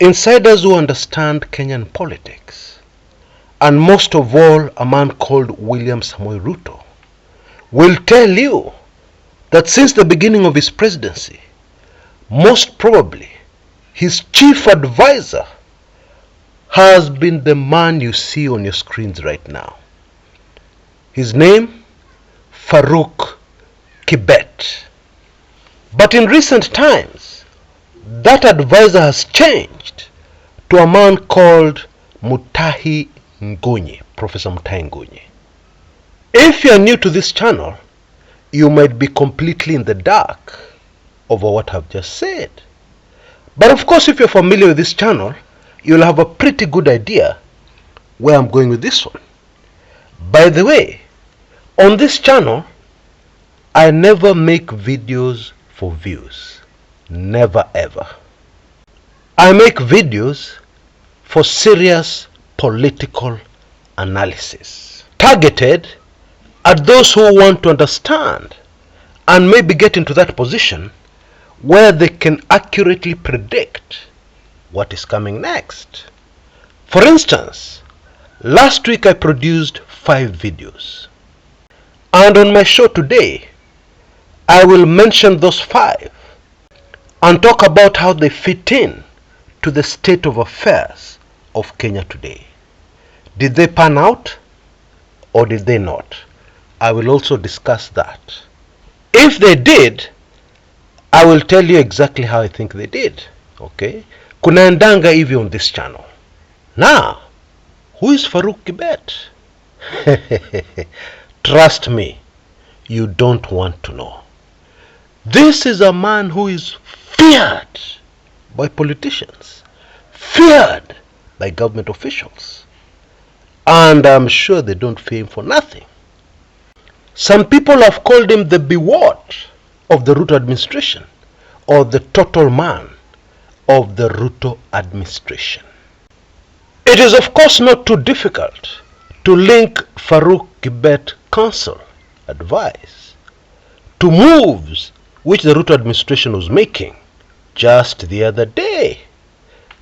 Insiders who understand Kenyan politics, and most of all a man called William Samoei Ruto, will tell you that since the beginning of his presidency, most probably his chief advisor has been the man you see on your screens right now. His name, Faruk Kibet. But in recent times, that advisor has changed to a man called Mutahi Ngunyi, Professor Mutahi Ngunyi. If you are new to this channel, you might be completely in the dark over what I've just said. But of course, if you're familiar with this channel, you'll have a pretty good idea where I'm going with this one. By the way, on this channel, I never make videos for views. Never ever. I make videos for serious political analysis, targeted at those who want to understand and maybe get into that position where they can accurately predict what is coming next. For instance, last week I produced 5 videos, and on my show today I will mention those 5 and talk about how they fit in to the state of affairs of Kenya today. Did they pan out or did they not? I will also discuss that. If they did, I will tell you exactly how I think they did. Okay? Kunaendanga hivi on this channel. Now, who is Faruk Kibet? Trust me, you don't want to know. This is a man who is feared by politicians, feared by government officials, and I'm sure they don't fear him for nothing. Some people have called him the bewart of the Ruto administration, or the total man of the Ruto administration. It is of course not too difficult to link Faruk Kibet counsel advice to moves which the Ruto administration was making just the other day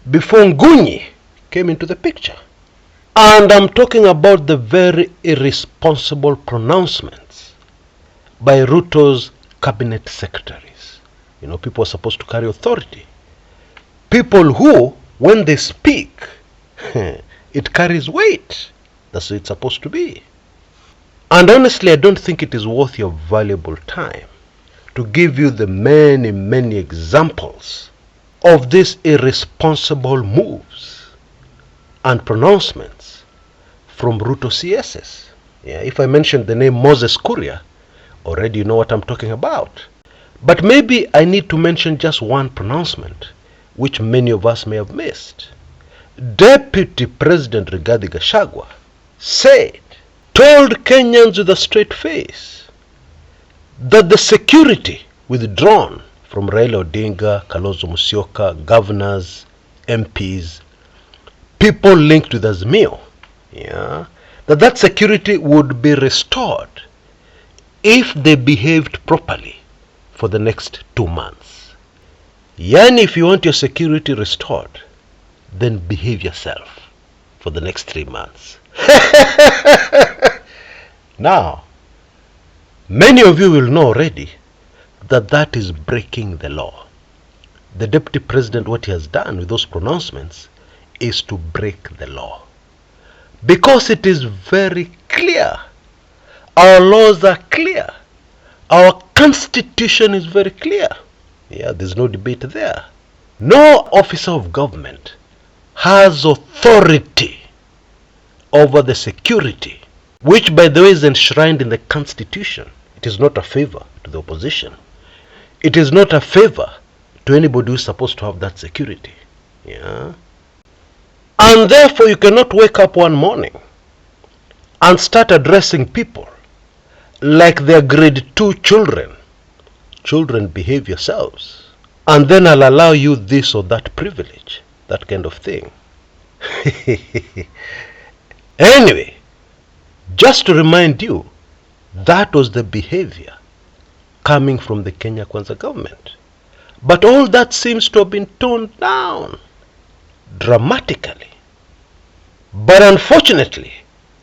before Ngunyi came into the picture. And I'm talking about the very irresponsible pronouncements by Ruto's cabinet secretaries. You know, people are supposed to carry authority. People who, when they speak, it carries weight. That's what it's supposed to be. And honestly, I don't think it is worth your valuable time to give you the many examples of these irresponsible moves and pronouncements from Ruto CSs. Yeah, if I mention the name Moses Kuria, already you know what I'm talking about. But maybe I need to mention just one pronouncement which many of us may have missed. Deputy President Rigathi Gachagua told Kenyans with a straight face that the security withdrawn from Raila Odinga, Kalonzo Musyoka, governors, MPs, people linked with Azimio, that security would be restored if they behaved properly for the next 2 months. Yani, if you want your security restored, then behave yourself for the next 3 months. Now, many of you will know already that that is breaking the law. The Deputy President, what he has done with those pronouncements is to break the law. Because it is very clear. Our laws are clear. Our constitution is very clear. Yeah, there's no debate there. No officer of government has authority over the security, which by the way is enshrined in the constitution. It is not a favor to the opposition. It is not a favor to anybody who is supposed to have that security. Yeah. And therefore you cannot wake up one morning and start addressing people like they're grade 2 children. Children, behave yourselves. And then I'll allow you this or that privilege. That kind of thing. Anyway, just to remind you, that was the behavior coming from the Kenya Kwanza government. But all that seems to have been toned down dramatically. But unfortunately,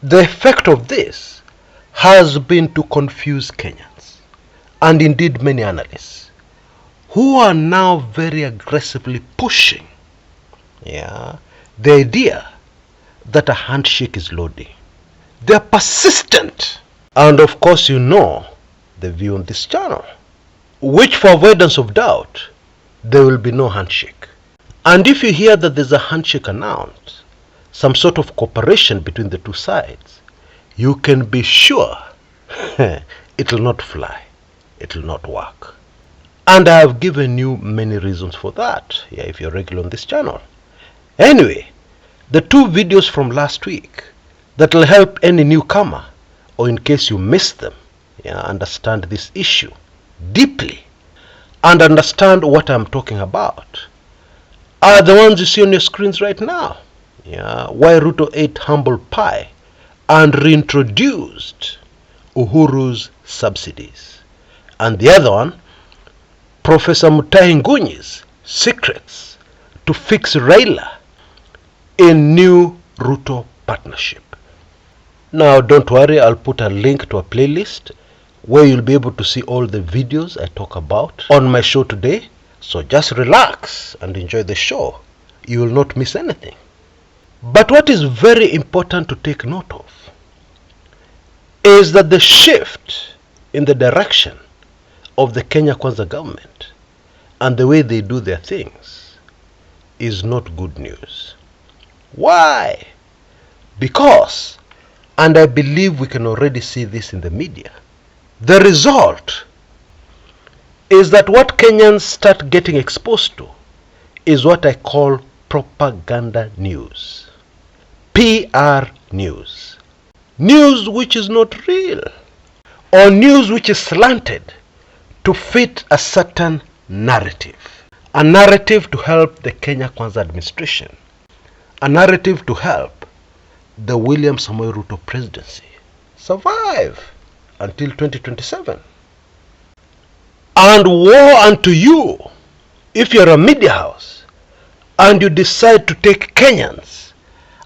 the effect of this has been to confuse Kenyans, and indeed many analysts, who are now very aggressively pushing the idea that a handshake is loading. They are persistent. And of course you know the view on this channel, which for avoidance of doubt, there will be no handshake. And if you hear that there's a handshake announced, some sort of cooperation between the two sides, you can be sure it will not fly. It will not work. And I have given you many reasons for that, if you're regular on this channel. Anyway, the two videos from last week that will help any newcomer, or in case you missed them, understand this issue deeply and understand what I'm talking about, are the ones you see on your screens right now. Why Ruto ate humble pie and reintroduced Uhuru's subsidies. And the other one, Professor Mutahi Ngunyi's secrets to fix Raila in new Ruto partnership. Now don't worry, I'll put a link to a playlist where you'll be able to see all the videos I talk about on my show today. So just relax and enjoy the show. You will not miss anything. But what is very important to take note of is that the shift in the direction of the Kenya Kwanza government and the way they do their things is not good news. Why? Because, and I believe we can already see this in the media, the result is that what Kenyans start getting exposed to is what I call propaganda news. PR news. News which is not real, or news which is slanted to fit a certain narrative. A narrative to help the Kenya Kwanza administration. A narrative to help the William Samoei Ruto presidency survive until 2027. And woe unto you if you're a media house and you decide to take Kenyans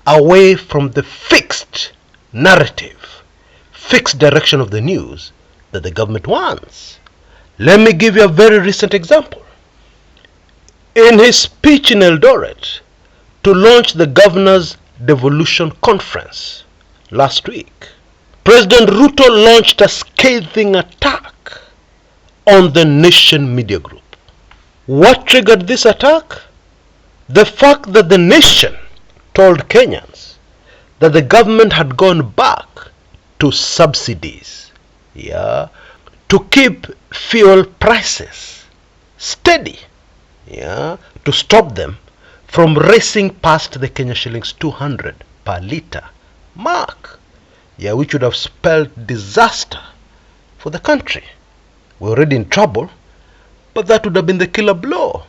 away from the fixed narrative, fixed direction of the news that the government wants. Let me give you a very recent example. In his speech in Eldoret to launch the Governors' Devolution Conference last week, President Ruto launched a scathing attack on the Nation Media Group. What triggered this attack? The fact that the Nation told Kenyans that the government had gone back to subsidies, to keep fuel prices steady, to stop them from racing past the Kenya shillings 200 per litre mark, which would have spelled disaster for the country. We're already in trouble, but that would have been the killer blow.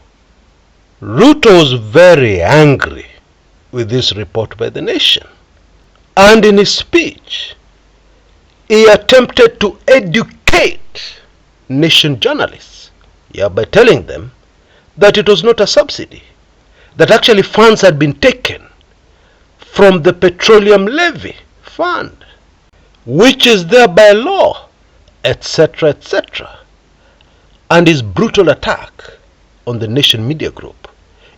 Ruto was very angry with this report by the Nation. And in his speech, he attempted to educate Nation journalists by telling them that it was not a subsidy, that actually funds had been taken from the petroleum levy fund, which is there by law, etc., etc. And his brutal attack on the Nation Media Group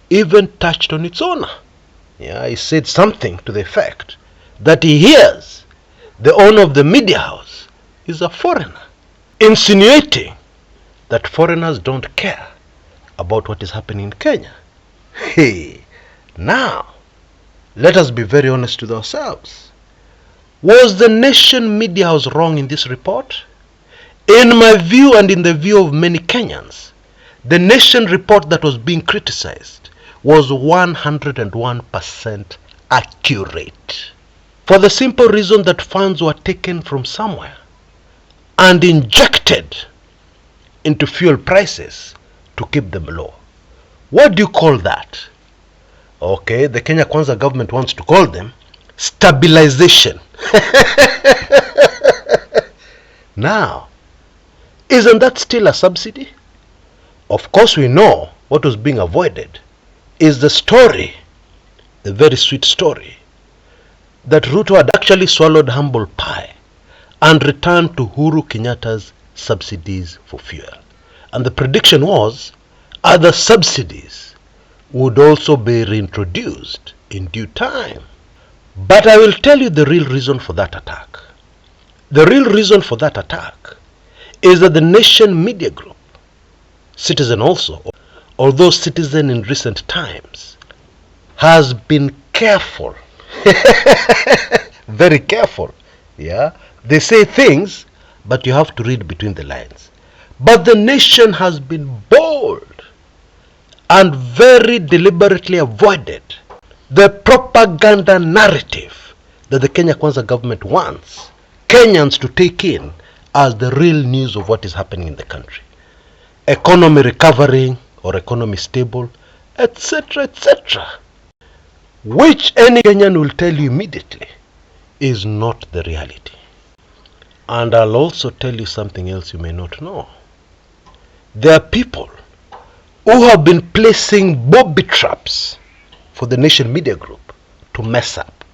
even touched on its owner. He said something to the effect that he hears the owner of the media house is a foreigner, insinuating that foreigners don't care about what is happening in Kenya. Now, let us be very honest with ourselves. Was the Nation Media House wrong in this report? In my view and in the view of many Kenyans, the Nation report that was being criticized was 101% accurate. For the simple reason that funds were taken from somewhere and injected into fuel prices to keep them low. What do you call that? Okay, the Kenya Kwanza government wants to call them stabilization. Now, isn't that still a subsidy? Of course we know what was being avoided is the story a very sweet story, that Ruto had actually swallowed humble pie and returned to Uhuru Kenyatta's subsidies for fuel. And the prediction was other subsidies would also be reintroduced in due time. But I will tell you the real reason for that attack. The real reason for that attack is that the Nation Media Group, Citizen also, although Citizen in recent times has been careful, very careful, yeah, they say things, but you have to read between the lines. But the Nation has been bold and very deliberately avoided the propaganda narrative that the Kenya Kwanza government wants Kenyans to take in as the real news of what is happening in the country. Economy recovering or economy stable, etc., etc. Which any Kenyan will tell you immediately is not the reality. And I'll also tell you something else you may not know. There are people who have been placing booby traps for the Nation Media Group to mess up.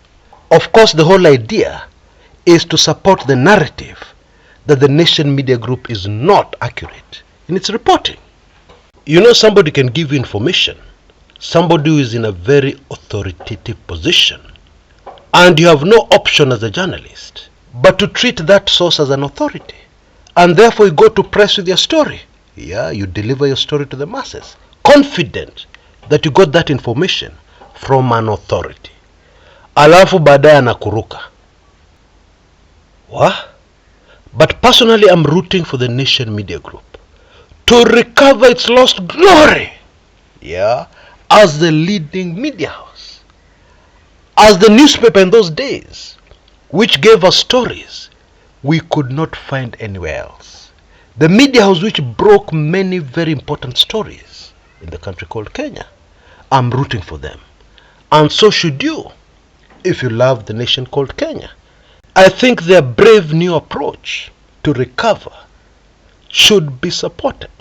Of course, the whole idea is to support the narrative that the Nation Media Group is not accurate in its reporting. You know, somebody can give you information, somebody who is in a very authoritative position, and you have no option as a journalist but to treat that source as an authority, and therefore you go to press with your story. Yeah, you deliver your story to the masses, confident that you got that information from an authority. Alafu baadaye anakuruka. What? But personally, I'm rooting for the Nation Media Group to recover its lost glory, yeah, as the leading media house, as the newspaper in those days, which gave us stories we could not find anywhere else. The media house which broke many very important stories in the country called Kenya. I'm rooting for them. And so should you, if you love the nation called Kenya. I think their brave new approach to recover should be supported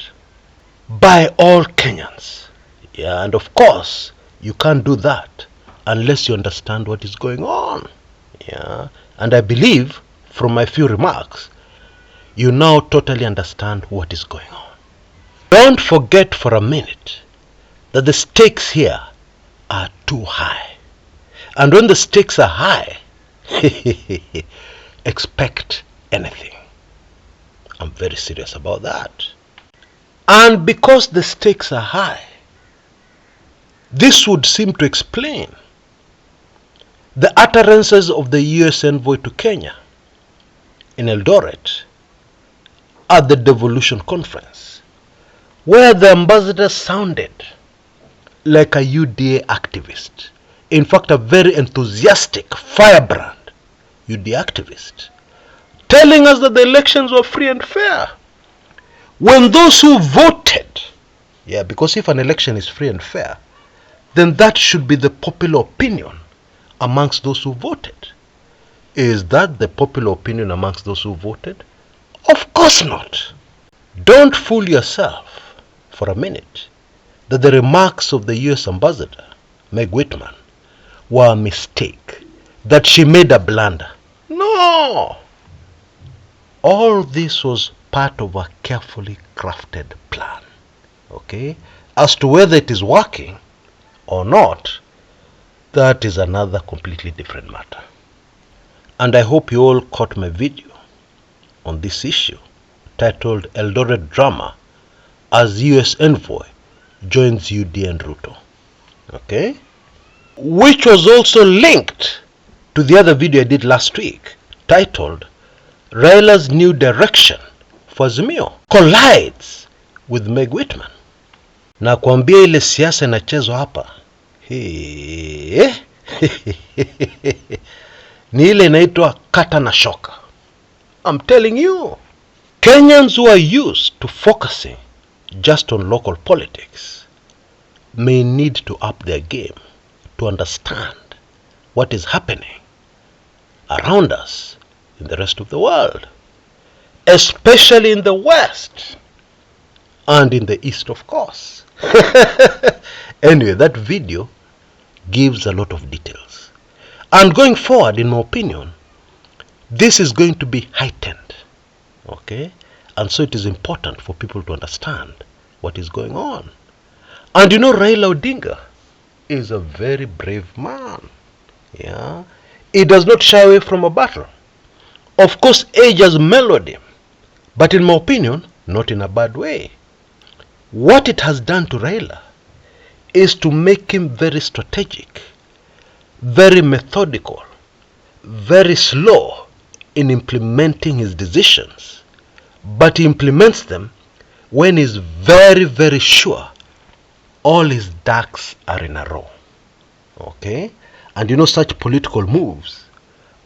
by all Kenyans. Yeah, and of course, you can't do that unless you understand what is going on. Yeah, and I believe from my few remarks, you now totally understand what is going on. Don't forget for a minute that the stakes here are too high. And when the stakes are high, expect anything. I'm very serious about that. And because the stakes are high, this would seem to explain the utterances of the US envoy to Kenya in Eldoret at the Devolution Conference, where the ambassador sounded like a UDA activist. In fact, a very enthusiastic, firebrand UDA activist, telling us that the elections were free and fair. When those who voted, yeah, because if an election is free and fair, then that should be the popular opinion amongst those who voted. Is that the popular opinion amongst those who voted? Of course not. Don't fool yourself for a minute that the remarks of the US ambassador, Meg Whitman, were a mistake, that she made a blunder. No! All this was part of a carefully crafted plan. Okay? As to whether it is working or not, that is another completely different matter. And I hope you all caught my video on this issue titled Eldoret Drama as US Envoy Joins UD and Ruto. Okay? Which was also linked to the other video I did last week titled Raila's New Direction for Azimio collides with Meg Whitman. Na kuambia ile siasa inachezwa hapa. Ni ile inaitwa kata na shoka. I'm telling you, Kenyans who are used to focusing just on local politics may need to up their game to understand what is happening around us in the rest of the world, especially in the West and in the East, of course. Anyway, that video gives a lot of details. And going forward, in my opinion, this is going to be heightened. Okay? And so it is important for people to understand what is going on. And you know, Raila Odinga is a very brave man. Yeah? He does not shy away from a battle. Of course, age has mellowed him, but in my opinion, not in a bad way. What it has done to Raila is to make him very strategic, very methodical, very slow in implementing his decisions. But he implements them when he's very, very sure all his ducks are in a row. Okay? And you know, such political moves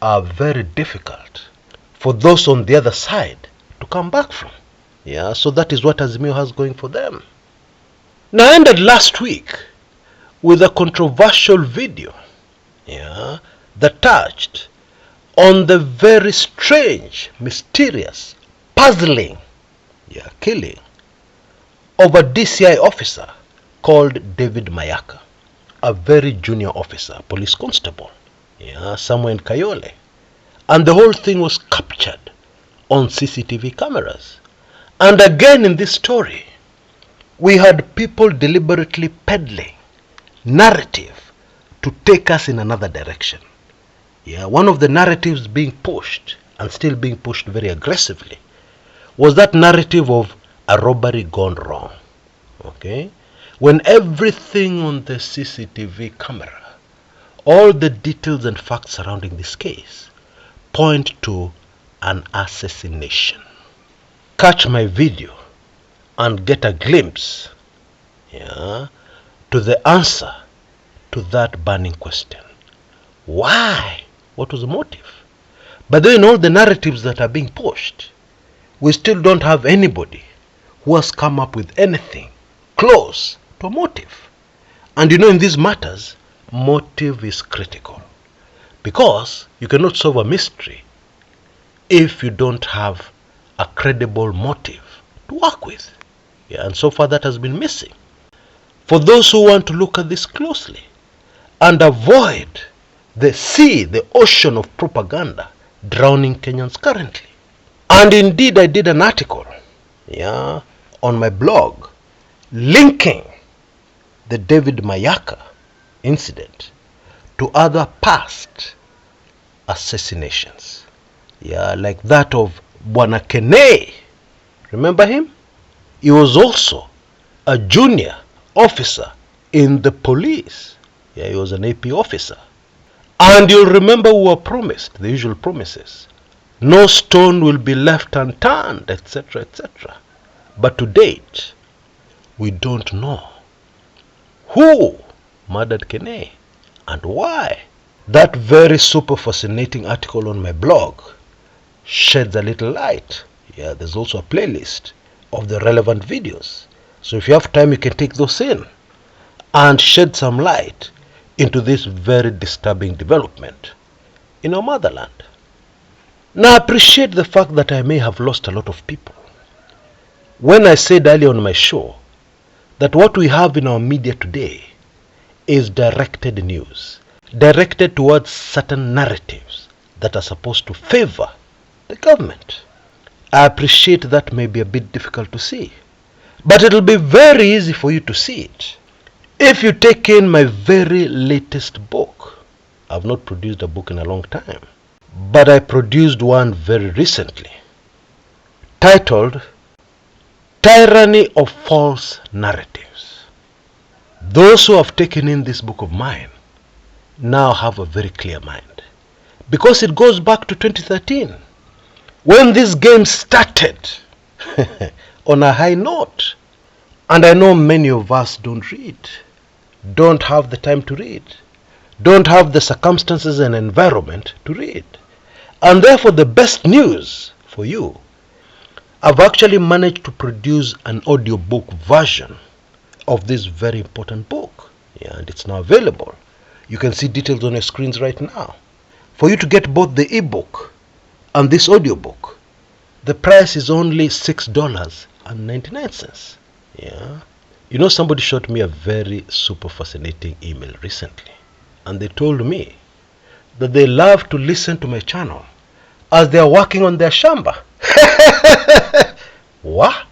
are very difficult for those on the other side to come back from. Yeah, so that is what Azimio has going for them. Now, I ended last week with a controversial video, yeah, that touched on the very strange, mysterious, puzzling, yeah, killing of a DCI officer called David Mayaka, a very junior officer, police constable, yeah, somewhere in Kayole. And the whole thing was captured on CCTV cameras. And again in this story, we had people deliberately peddling narrative to take us in another direction. Yeah, one of the narratives being pushed, and still being pushed very aggressively, was that narrative of a robbery gone wrong. Okay? When everything on the CCTV camera, all the details and facts surrounding this case, point to an assassination. Catch my video and get a glimpse, yeah, to the answer to that burning question. Why? What was the motive? But then all the narratives that are being pushed, we still don't have anybody who has come up with anything close to a motive. And you know, in these matters, motive is critical. Because you cannot solve a mystery if you don't have a credible motive to work with. Yeah, and so far that has been missing. For those who want to look at this closely and avoid the ocean of propaganda drowning Kenyans currently. And indeed, I did an article, yeah, on my blog linking the David Mayaka incident to other past assassinations, yeah, like that of Bwana Kene. Remember him? He was also a junior officer in the police. Yeah, he was an AP officer. And you'll remember we were promised the usual promises. No stone will be left unturned, etc., etc. But to date, we don't know who murdered Kene and why. That very super fascinating article on my blog sheds a little light. Yeah, there's also a playlist of the relevant videos. So if you have time, you can take those in and shed some light into this very disturbing development in our motherland. Now, I appreciate the fact that I may have lost a lot of people. When I said earlier on my show that what we have in our media today is directed news, directed towards certain narratives that are supposed to favor the government. I appreciate that may be a bit difficult to see, but it'll be very easy for you to see it if you take in my very latest book. I've not produced a book in a long time, but I produced one very recently titled Tyranny of False Narratives. Those who have taken in this book of mine now have a very clear mind, because it goes back to 2013 when this game started on a high note. And I know many of us don't read, don't have the time to read, don't have the circumstances and environment to read. And therefore the best news for you, I've actually managed to produce an audiobook version of this very important book. Yeah, and it's now available. You can see details on your screens right now. For you to get both the ebook and this audiobook, the price is only $6.99. Yeah. You know, somebody shot me a very super fascinating email recently. and they told me that they love to listen to my channel as they are working on their shamba. What?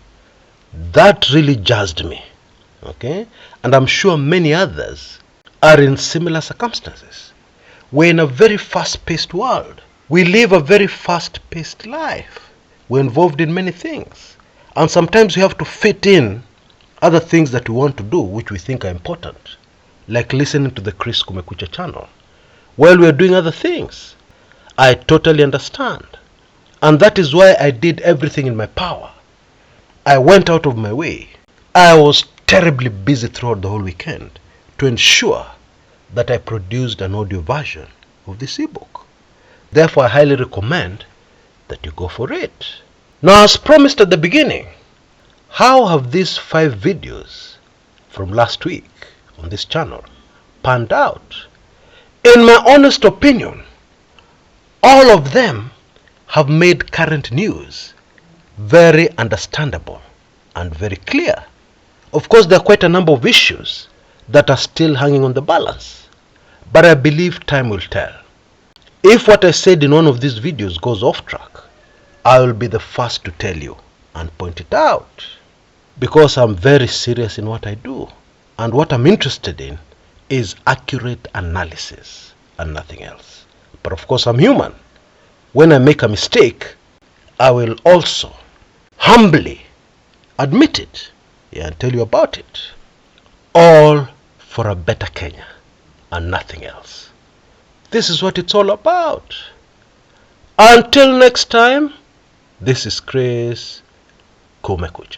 That really jazzed me. Okay? And I'm sure many others are in similar circumstances. We're in a very fast-paced world. We live a very fast-paced life. We're involved in many things. And sometimes we have to fit in other things that we want to do which we think are important. Like listening to the Kumekucha channel while we're doing other things. I totally understand. And that is why I did everything in my power. I went out of my way. I was terribly busy throughout the whole weekend to ensure that I produced an audio version of this ebook. Therefore, I highly recommend that you go for it. Now, as promised at the beginning, how have these 5 videos from last week on this channel panned out? In my honest opinion, all of them have made current news very understandable and very clear. Of course, there are quite a number of issues that are still hanging on the balance, but I believe time will tell. If what I said in one of these videos goes off track, I will be the first to tell you and point it out, because I'm very serious in what I do, and what I'm interested in is accurate analysis and nothing else. But of course, I'm human. When I make a mistake, I will also humbly admit it, and tell you about it. All for a better Kenya and nothing else. This is what it's all about. Until next time, this is Chris Kumekucha.